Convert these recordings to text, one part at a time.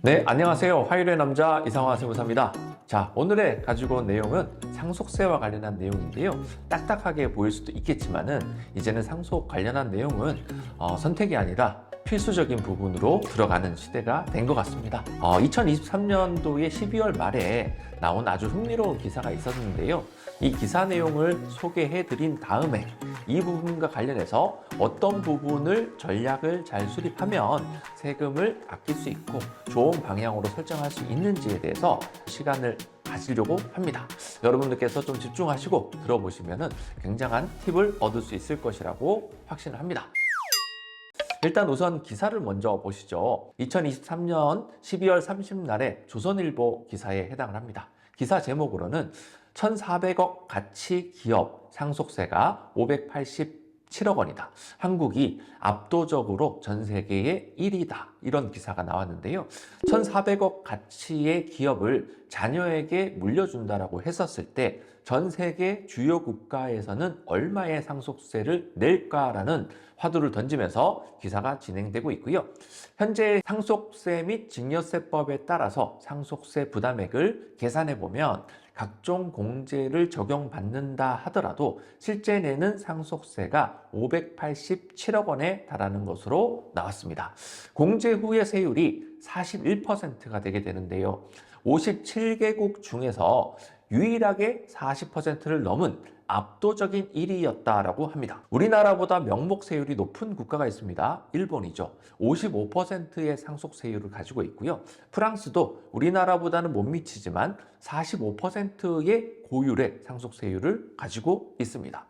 네, 안녕하세요. 화요일의 남자 이상화 세무사입니다. 자, 오늘의 가지고 온 내용은 상속세와 관련한 내용인데요. 딱딱하게 보일 수도 있겠지만은 이제는 상속 관련한 내용은 선택이 아니라 필수적인 부분으로 들어가는 시대가 된 것 같습니다. 2023년도의 12월 말에 나온 아주 흥미로운 기사가 있었는데요. 이 기사 내용을 소개해 드린 다음에 이 부분과 관련해서 어떤 부분을 전략을 잘 수립하면 세금을 아낄 수 있고 좋은 방향으로 설정할 수 있는지에 대해서 시간을 가지려고 합니다. 여러분들께서 좀 집중하시고 들어보시면 굉장한 팁을 얻을 수 있을 것이라고 확신을 합니다. 일단 우선 기사를 먼저 보시죠. 2023년 12월 30날에 조선일보 기사에 해당을 합니다. 기사 제목으로는 1,400억 가치 기업 상속세가 587억 원이다. 한국이 압도적으로 전 세계의 1위다. 이런 기사가 나왔는데요. 1,400억 가치의 기업을 자녀에게 물려준다라고 했었을 때 전 세계 주요 국가에서는 얼마의 상속세를 낼까라는 화두를 던지면서 기사가 진행되고 있고요. 현재 상속세 및 증여세법에 따라서 상속세 부담액을 계산해 보면 각종 공제를 적용받는다 하더라도 실제 내는 상속세가 587억 원에 달하는 것으로 나왔습니다. 공제 후의 세율이 41%가 되게 되는데요. 57개국 중에서 유일하게 40%를 넘은 압도적인 1위였다라고 합니다. 우리나라보다 명목세율이 높은 국가가 있습니다. 일본이죠. 55%의 상속세율을 가지고 있고요. 프랑스도 우리나라보다는 못 미치지만 45%의 고율의 상속세율을 가지고 있습니다.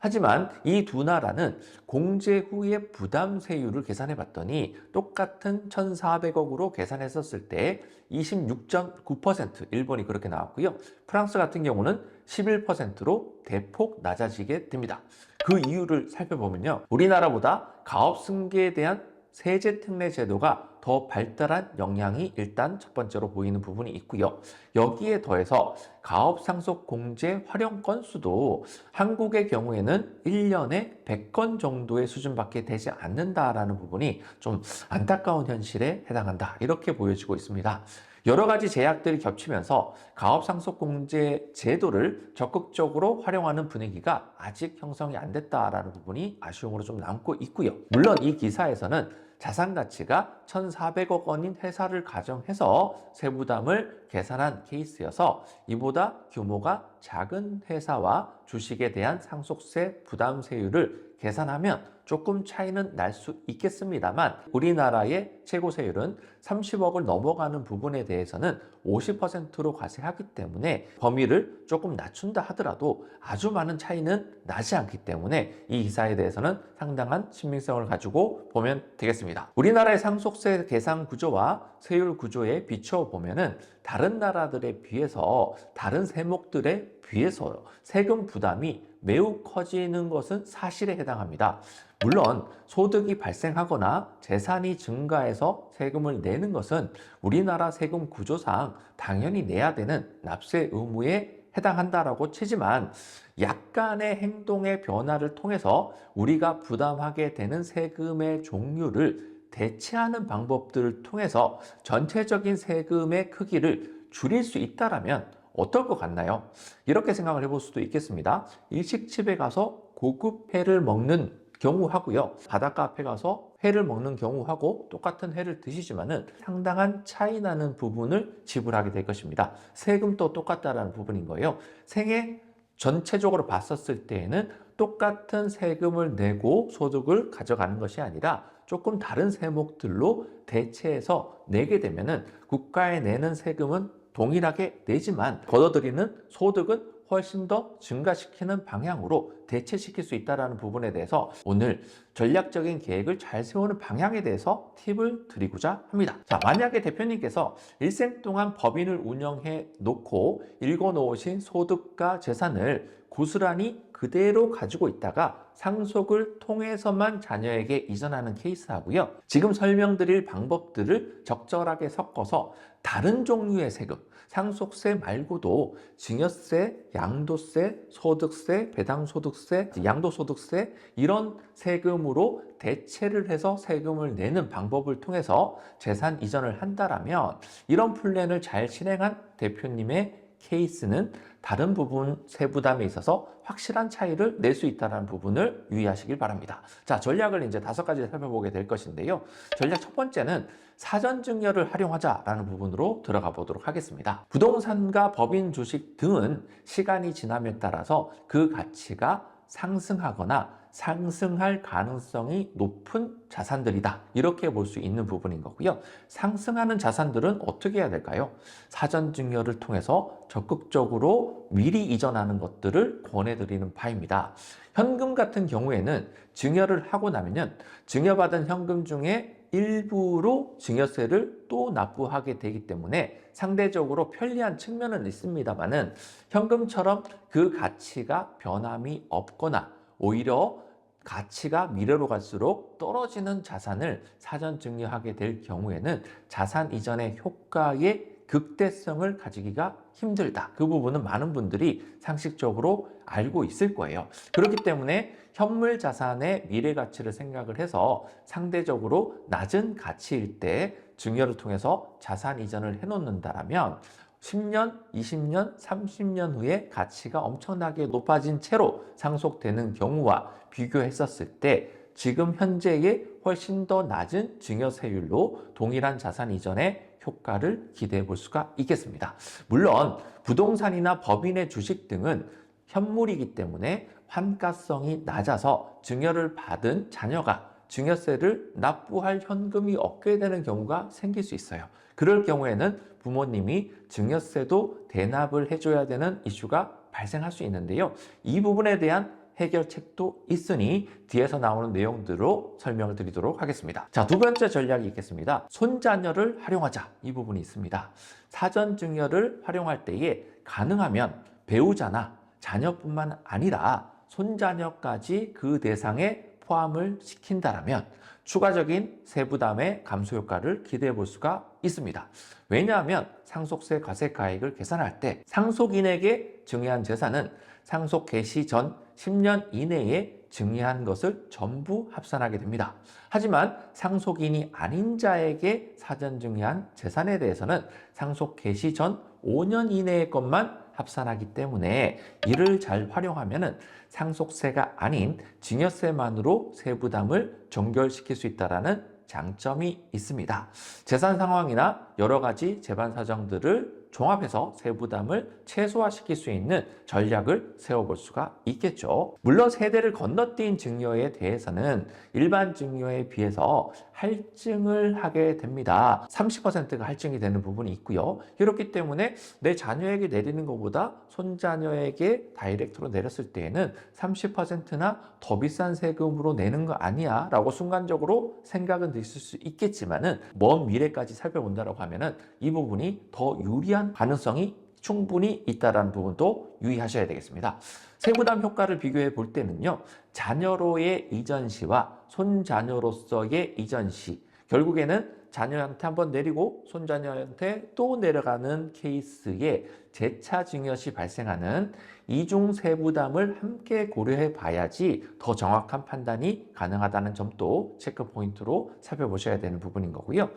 하지만 이 두 나라는 공제 후의 부담세율을 계산해 봤더니 똑같은 1,400억으로 계산했었을 때 26.9% 일본이 그렇게 나왔고요. 프랑스 같은 경우는 11%로 대폭 낮아지게 됩니다. 그 이유를 살펴보면요. 우리나라보다 가업승계에 대한 세제 특례 제도가 더 발달한 영향이 일단 첫 번째로 보이는 부분이 있고요. 여기에 더해서 가업상속공제 활용 건수도 한국의 경우에는 1년에 100건 정도의 수준밖에 되지 않는다라는 부분이 좀 안타까운 현실에 해당한다. 이렇게 보여지고 있습니다. 여러 가지 제약들이 겹치면서 가업상속공제 제도를 적극적으로 활용하는 분위기가 아직 형성이 안 됐다라는 부분이 아쉬움으로 좀 남고 있고요. 물론 이 기사에서는 자산 가치가 1,400억 원인 회사를 가정해서 세부담을 계산한 케이스여서 이보다 규모가 작은 회사와 주식에 대한 상속세 부담세율을 계산하면 조금 차이는 날 수 있겠습니다만 우리나라의 최고세율은 30억을 넘어가는 부분에 대해서는 50%로 과세하기 때문에 범위를 조금 낮춘다 하더라도 아주 많은 차이는 나지 않기 때문에 이 기사에 대해서는 상당한 신빙성을 가지고 보면 되겠습니다. 우리나라의 상속세 계산 구조와 세율 구조에 비추어 보면은 다른 나라들에 비해서 다른 세목들에 비해서 세금 부담이 매우 커지는 것은 사실에 해당합니다. 물론 소득이 발생하거나 재산이 증가해서 세금을 내는 것은 우리나라 세금 구조상 당연히 내야 되는 납세 의무에 해당한다라고 치지만 약간의 행동의 변화를 통해서 우리가 부담하게 되는 세금의 종류를 대체하는 방법들을 통해서 전체적인 세금의 크기를 줄일 수 있다라면 어떨 것 같나요? 이렇게 생각을 해볼 수도 있겠습니다. 일식집에 가서 고급 회를 먹는 경우하고요. 바닷가 앞에 가서 회를 먹는 경우하고 똑같은 회를 드시지만은 상당한 차이 나는 부분을 지불하게 될 것입니다. 세금도 똑같다라는 부분인 거예요. 생애 전체적으로 봤었을 때에는 똑같은 세금을 내고 소득을 가져가는 것이 아니라 조금 다른 세목들로 대체해서 내게 되면은 국가에 내는 세금은 동일하게 내지만 걷어들이는 소득은 훨씬 더 증가시키는 방향으로 대체시킬 수 있다는 부분에 대해서 오늘 전략적인 계획을 잘 세우는 방향에 대해서 팁을 드리고자 합니다. 자, 만약에 대표님께서 일생 동안 법인을 운영해 놓고 읽어 놓으신 소득과 재산을 고스란히 그대로 가지고 있다가 상속을 통해서만 자녀에게 이전하는 케이스하고요. 지금 설명드릴 방법들을 적절하게 섞어서 다른 종류의 세금, 상속세 말고도 증여세, 양도세, 소득세, 배당소득세, 양도소득세 이런 세금으로 대체를 해서 세금을 내는 방법을 통해서 재산 이전을 한다라면 이런 플랜을 잘 실행한 대표님의 케이스는 다른 부분 세부담에 있어서 확실한 차이를 낼 수 있다는 부분을 유의하시길 바랍니다. 자, 전략을 이제 5가지 살펴보게 될 것인데요. 전략 첫 번째는 사전 증여를 활용하자라는 부분으로 들어가 보도록 하겠습니다. 부동산과 법인 주식 등은 시간이 지남에 따라서 그 가치가 상승하거나 상승할 가능성이 높은 자산들이다. 이렇게 볼 수 있는 부분인 거고요. 상승하는 자산들은 어떻게 해야 될까요? 사전 증여를 통해서 적극적으로 미리 이전하는 것들을 권해드리는 바입니다. 현금 같은 경우에는 증여를 하고 나면 증여받은 현금 중에 일부로 증여세를 또 납부하게 되기 때문에 상대적으로 편리한 측면은 있습니다만은 현금처럼 그 가치가 변함이 없거나 오히려 가치가 미래로 갈수록 떨어지는 자산을 사전 증여하게 될 경우에는 자산 이전의 효과의 극대성을 가지기가 힘들다. 그 부분은 많은 분들이 상식적으로 알고 있을 거예요. 그렇기 때문에 현물 자산의 미래 가치를 생각을 해서 상대적으로 낮은 가치일 때 증여를 통해서 자산 이전을 해놓는다라면 10년, 20년, 30년 후에 가치가 엄청나게 높아진 채로 상속되는 경우와 비교했었을 때 지금 현재의 훨씬 더 낮은 증여세율로 동일한 자산 이전의 효과를 기대해 볼 수가 있겠습니다. 물론 부동산이나 법인의 주식 등은 현물이기 때문에 환가성이 낮아서 증여를 받은 자녀가 증여세를 납부할 현금이 없게 되는 경우가 생길 수 있어요. 그럴 경우에는 부모님이 증여세도 대납을 해줘야 되는 이슈가 발생할 수 있는데요. 이 부분에 대한 해결책도 있으니 뒤에서 나오는 내용들로 설명을 드리도록 하겠습니다. 자, 두 번째 전략이 있겠습니다. 손자녀를 활용하자. 이 부분이 있습니다. 사전 증여를 활용할 때에 가능하면 배우자나 자녀뿐만 아니라 손자녀까지 그 대상에 포함을 시킨다라면 추가적인 세부담의 감소 효과를 기대해 볼 수가 있습니다. 왜냐하면 상속세 과세가액을 계산할 때 상속인에게 증여한 재산은 상속 개시 전 10년 이내에 증여한 것을 전부 합산하게 됩니다. 하지만 상속인이 아닌 자에게 사전 증여한 재산에 대해서는 상속 개시 전 5년 이내의 것만 합산하기 때문에 이를 잘 활용하면 상속세가 아닌 증여세만으로 세부담을 종결시킬 수 있다는 장점이 있습니다. 재산 상황이나 여러 가지 재반 사정들을 종합해서 세부담을 최소화시킬 수 있는 전략을 세워볼 수가 있겠죠. 물론 세대를 건너뛴 증여에 대해서는 일반 증여에 비해서 할증을 하게 됩니다. 30%가 할증이 되는 부분이 있고요. 그렇기 때문에 내 자녀에게 내리는 것보다 손자녀에게 다이렉트로 내렸을 때에는 30%나 더 비싼 세금으로 내는 거 아니야 라고 순간적으로 생각은 드실 수 있겠지만은 먼 미래까지 살펴본다고 하면은 이 부분이 더 유리한 가능성이 충분히 있다는 부분도 유의하셔야 되겠습니다. 세부담 효과를 비교해 볼 때는요, 자녀로의 이전 시와 손자녀로서의 이전 시, 결국에는 자녀한테 한번 내리고 손자녀한테 또 내려가는 케이스에 재차 증여 시 발생하는 이중 세부담을 함께 고려해 봐야지 더 정확한 판단이 가능하다는 점도 체크 포인트로 살펴보셔야 되는 부분인 거고요.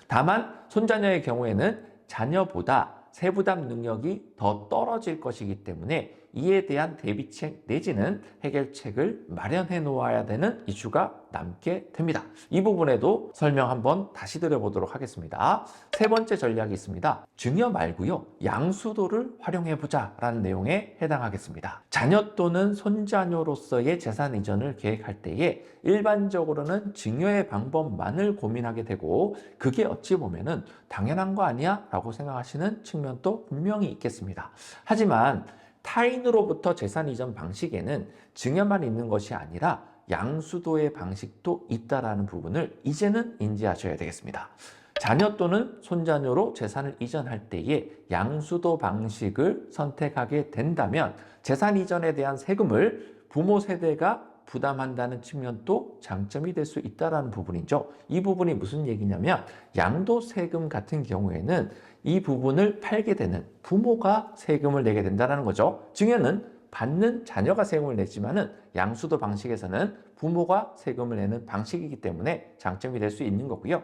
다만 손자녀의 경우에는 자녀보다 세부담 능력이 더 떨어질 것이기 때문에 이에 대한 대비책 내지는 해결책을 마련해 놓아야 되는 이슈가 남게 됩니다. 이 부분에도 설명 한번 다시 드려보도록 하겠습니다. 세 번째 전략이 있습니다. 증여 말고요, 양수도를 활용해 보자 라는 내용에 해당하겠습니다. 자녀 또는 손자녀로서의 재산 이전을 계획할 때에 일반적으로는 증여의 방법만을 고민하게 되고 그게 어찌 보면은 당연한 거 아니야? 라고 생각하시는 측면도 분명히 있겠습니다. 하지만 타인으로부터 재산 이전 방식에는 증여만 있는 것이 아니라 양수도의 방식도 있다라는 부분을 이제는 인지하셔야 되겠습니다. 자녀 또는 손자녀로 재산을 이전할 때에 양수도 방식을 선택하게 된다면 재산 이전에 대한 세금을 부모 세대가 부담한다는 측면도 장점이 될 수 있다는 부분이죠. 이 부분이 무슨 얘기냐면 양도세금 같은 경우에는 이 부분을 팔게 되는 부모가 세금을 내게 된다는 거죠. 증여는 받는 자녀가 세금을 내지만은 양수도 방식에서는 부모가 세금을 내는 방식이기 때문에 장점이 될 수 있는 거고요.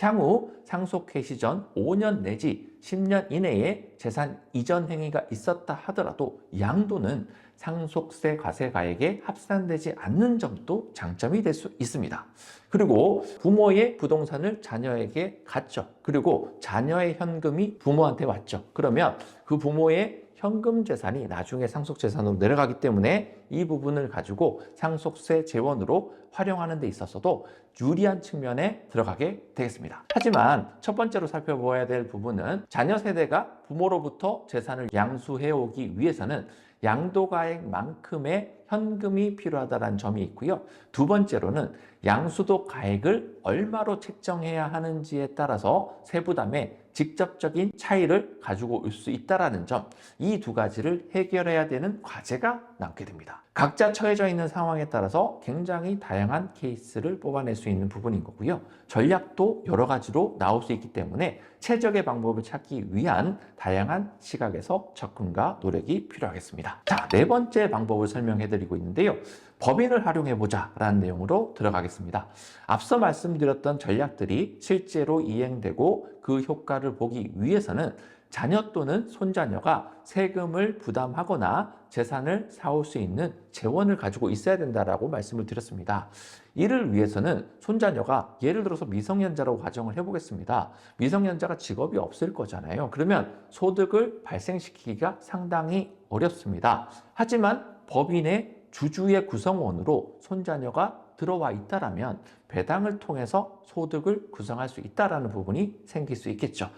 향후 상속해 시전 5년 내지 10년 이내에 재산 이전 행위가 있었다 하더라도 양도는 상속세 과세가액에 합산되지 않는 점도 장점이 될 수 있습니다. 그리고 부모의 부동산을 자녀에게 갔죠. 그리고 자녀의 현금이 부모한테 왔죠. 그러면 그 부모의 현금 재산이 나중에 상속재산으로 내려가기 때문에 이 부분을 가지고 상속세 재원으로 활용하는 데 있어서도 유리한 측면에 들어가게 되겠습니다. 하지만 첫 번째로 살펴보아야 될 부분은 자녀 세대가 부모로부터 재산을 양수해 오기 위해서는 양도가액만큼의 현금이 필요하다는 점이 있고요. 두 번째로는 양수도 가액을 얼마로 책정해야 하는지에 따라서 세부담에 직접적인 차이를 가지고 올 수 있다는 점, 이 두 가지를 해결해야 되는 과제가 남게 됩니다. 각자 처해져 있는 상황에 따라서 굉장히 다양한 케이스를 뽑아낼 수 있는 부분인 거고요. 전략도 여러 가지로 나올 수 있기 때문에 최적의 방법을 찾기 위한 다양한 시각에서 접근과 노력이 필요하겠습니다. 자, 네 번째 방법을 설명해 드리고 있는데요. 법인을 활용해보자 라는 내용으로 들어가겠습니다. 앞서 말씀드렸던 전략들이 실제로 이행되고 그 효과를 보기 위해서는 자녀 또는 손자녀가 세금을 부담하거나 재산을 사올 수 있는 재원을 가지고 있어야 된다라고 말씀을 드렸습니다. 이를 위해서는 손자녀가 예를 들어서 미성년자라고 가정을 해보겠습니다. 미성년자가 직업이 없을 거잖아요. 그러면 소득을 발생시키기가 상당히 어렵습니다. 하지만 법인의 주주의 구성원으로 손자녀가 들어와 있다라면 배당을 통해서 소득을 구성할 수 있다라는 부분이 생길 수 있겠죠.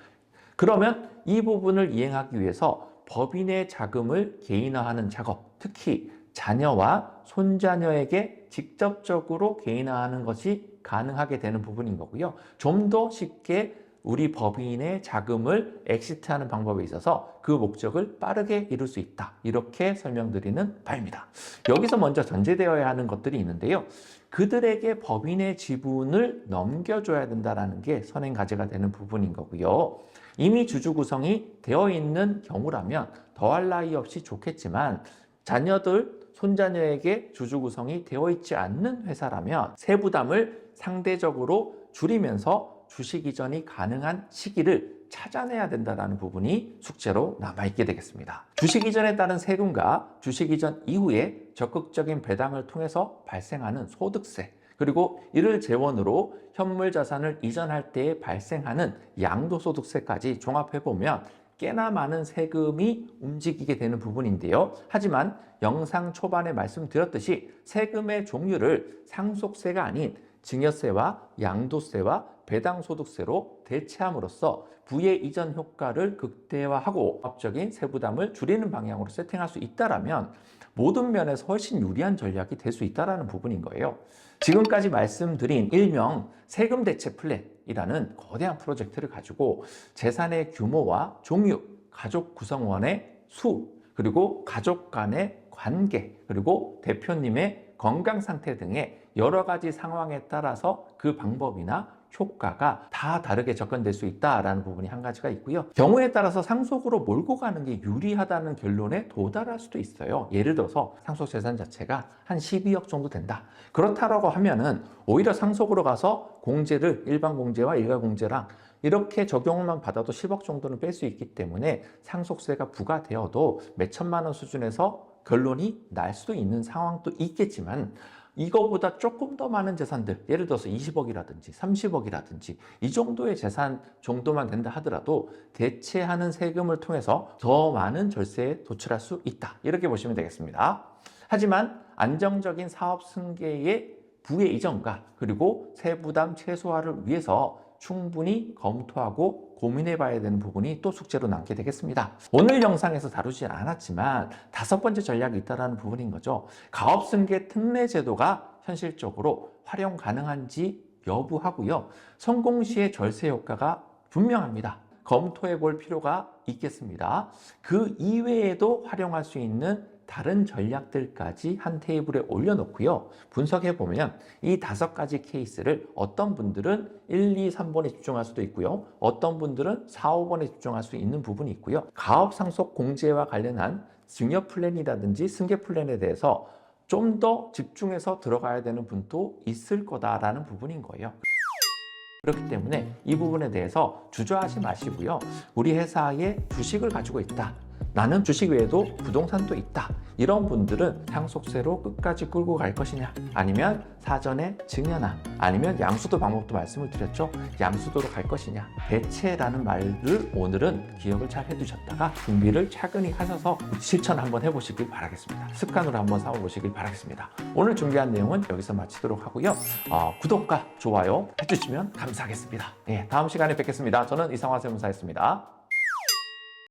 그러면 이 부분을 이행하기 위해서 법인의 자금을 개인화하는 작업, 특히 자녀와 손자녀에게 직접적으로 개인화하는 것이 가능하게 되는 부분인 거고요. 좀 더 쉽게 우리 법인의 자금을 엑시트하는 방법에 있어서 그 목적을 빠르게 이룰 수 있다. 이렇게 설명드리는 바입니다. 여기서 먼저 전제되어야 하는 것들이 있는데요. 그들에게 법인의 지분을 넘겨줘야 된다는 게 선행 과제가 되는 부분인 거고요. 이미 주주 구성이 되어 있는 경우라면 더할 나위 없이 좋겠지만 자녀들, 손자녀에게 주주 구성이 되어 있지 않는 회사라면 세부담을 상대적으로 줄이면서 주식 이전이 가능한 시기를 찾아내야 된다는 부분이 숙제로 남아있게 되겠습니다. 주식 이전에 따른 세금과 주식 이전 이후에 적극적인 배당을 통해서 발생하는 소득세, 그리고 이를 재원으로 현물 자산을 이전할 때에 발생하는 양도소득세까지 종합해보면 꽤나 많은 세금이 움직이게 되는 부분인데요. 하지만 영상 초반에 말씀드렸듯이 세금의 종류를 상속세가 아닌 증여세와 양도세와 배당소득세로 대체함으로써 부의 이전 효과를 극대화하고 법적인 세부담을 줄이는 방향으로 세팅할 수 있다면 모든 면에서 훨씬 유리한 전략이 될 수 있다는 부분인 거예요. 지금까지 말씀드린 일명 세금 대체 플랜이라는 거대한 프로젝트를 가지고 재산의 규모와 종류, 가족 구성원의 수, 그리고 가족 간의 관계, 그리고 대표님의 건강 상태 등의 여러 가지 상황에 따라서 그 방법이나 효과가 다 다르게 접근될 수 있다는 부분이 한 가지가 있고요. 경우에 따라서 상속으로 몰고 가는 게 유리하다는 결론에 도달할 수도 있어요. 예를 들어서 상속재산 자체가 한 12억 정도 된다. 그렇다라고 하면은 오히려 상속으로 가서 공제를 일반 공제와 일가 공제랑 이렇게 적용만 받아도 10억 정도는 뺄 수 있기 때문에 상속세가 부과되어도 몇 천만 원 수준에서 결론이 날 수도 있는 상황도 있겠지만 이거보다 조금 더 많은 재산들, 예를 들어서 20억이라든지 30억이라든지 이 정도의 재산 정도만 된다 하더라도 대체하는 세금을 통해서 더 많은 절세에 도출할 수 있다. 이렇게 보시면 되겠습니다. 하지만 안정적인 사업 승계의 부의 이전과 그리고 세부담 최소화를 위해서 충분히 검토하고 고민해 봐야 되는 부분이 또 숙제로 남게 되겠습니다. 오늘 영상에서 다루지 않았지만 5번째 전략이 있다는 부분인 거죠. 가업승계 특례 제도가 현실적으로 활용 가능한지 여부하고요. 성공 시의 절세 효과가 분명합니다. 검토해 볼 필요가 있겠습니다. 그 이외에도 활용할 수 있는 다른 전략들까지 한 테이블에 올려놓고요. 분석해 보면 이 5가지 케이스를 어떤 분들은 1, 2, 3번에 집중할 수도 있고요. 어떤 분들은 4, 5번에 집중할 수 있는 부분이 있고요. 가업 상속 공제와 관련한 증여 플랜이라든지 승계 플랜에 대해서 좀 더 집중해서 들어가야 되는 분도 있을 거다라는 부분인 거예요. 그렇기 때문에 이 부분에 대해서 주저하지 마시고요. 우리 회사에 주식을 가지고 있다. 나는 주식 외에도 부동산도 있다. 이런 분들은 상속세로 끝까지 끌고 갈 것이냐, 아니면 사전에 증여나 아니면 양수도 방법도 말씀을 드렸죠. 양수도로 갈 것이냐. 대체라는 말을 오늘은 기억을 잘 해두셨다가 준비를 차근히 하셔서 실천 한번 해보시길 바라겠습니다. 습관으로 한번 삼아보시길 바라겠습니다. 오늘 준비한 내용은 여기서 마치도록 하고요. 구독과 좋아요 해주시면 감사하겠습니다. 다음 시간에 뵙겠습니다. 저는 이상화 세무사였습니다.